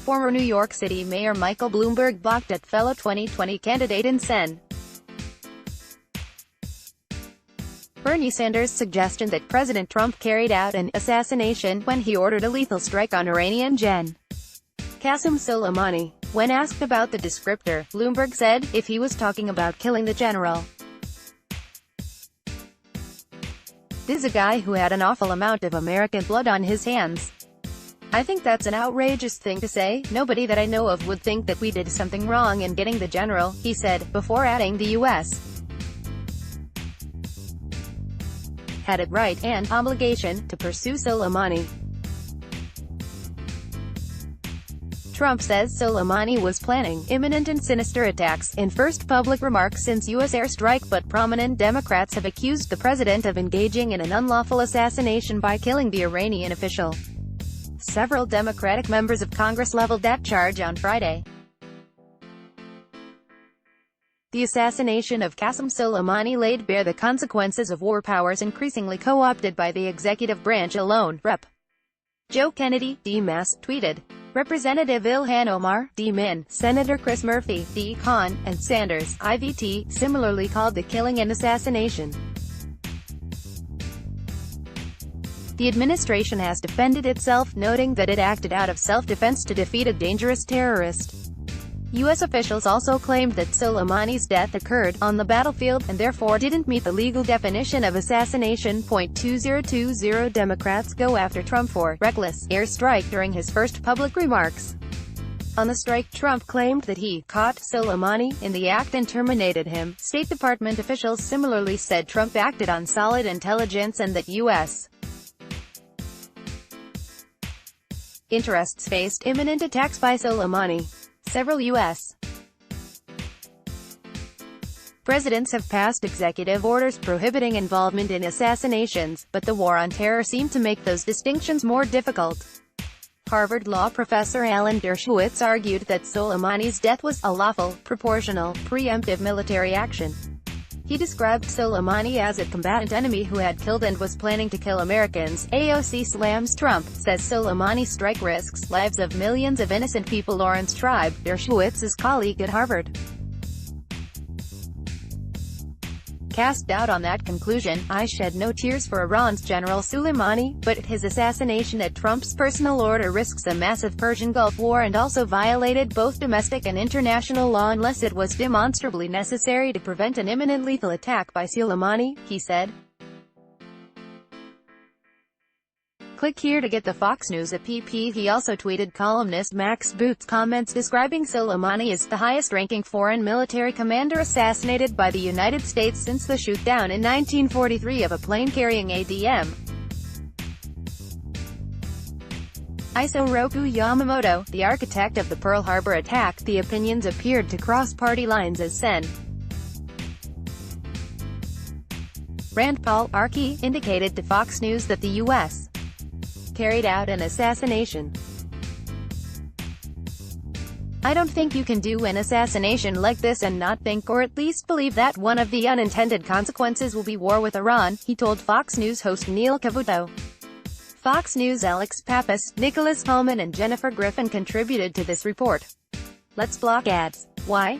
former New York City Mayor Michael Bloomberg balked at fellow 2020 candidate and Sen. Bernie Sanders' suggestion that President Trump carried out an assassination when he ordered a lethal strike on Iranian Gen. Qassem Soleimani. When asked about the descriptor, Bloomberg said, if he was talking about killing the general. This is a guy who had an awful amount of American blood on his hands. I think that's an outrageous thing to say. Nobody that I know of would think that we did something wrong in getting the general, he said, before adding the U.S. had it right and obligation to pursue Soleimani. Trump says Soleimani was planning imminent and sinister attacks in first public remarks since U.S. airstrike, but prominent Democrats have accused the president of engaging in an unlawful assassination by killing the Iranian official. Several Democratic members of Congress leveled that charge on Friday. The assassination of Qassem Soleimani laid bare the consequences of war powers increasingly co-opted by the executive branch alone. Rep. Joe Kennedy, D-Mass, tweeted. Representative Ilhan Omar, D-Min, Senator Chris Murphy, D-Con, and Sanders, IVT, similarly called the killing an assassination. The administration has defended itself, noting that it acted out of self-defense to defeat a dangerous terrorist. U.S. officials also claimed that Soleimani's death occurred on the battlefield, and therefore didn't meet the legal definition of assassination. 2020 Democrats go after Trump for reckless airstrike during his first public remarks. On the strike, Trump claimed that he caught Soleimani in the act and terminated him. State Department officials similarly said Trump acted on solid intelligence and that U.S. interests faced imminent attacks by Soleimani. Several U.S. presidents have passed executive orders prohibiting involvement in assassinations, but the war on terror seemed to make those distinctions more difficult. Harvard law professor Alan Dershowitz argued that Soleimani's death was a lawful, proportional, preemptive military action. He described Soleimani as a combatant enemy who had killed and was planning to kill Americans. AOC slams Trump, says Soleimani's strike risks lives of millions of innocent people. Lawrence Tribe, Dershowitz's colleague at Harvard, cast doubt on that conclusion. I shed no tears for Iran's General Soleimani, but his assassination at Trump's personal order risks a massive Persian Gulf war and also violated both domestic and international law unless it was demonstrably necessary to prevent an imminent lethal attack by Soleimani, he said. Click here to get the Fox News app. He also tweeted columnist Max Boot's comments describing Soleimani as the highest-ranking foreign military commander assassinated by the United States since the shoot-down in 1943 of a plane carrying ADM. Isoroku Yamamoto, the architect of the Pearl Harbor attack. The opinions appeared to cross party lines as Sen. Rand Paul, Archie, indicated to Fox News that the U.S. carried out an assassination. I don't think you can do an assassination like this and not think, or at least believe, that one of the unintended consequences will be war with Iran, he told Fox News host Neil Cavuto. Fox News' Alex Pappas, Nicholas Hallman and Jennifer Griffin contributed to this report. Let's block ads. Why?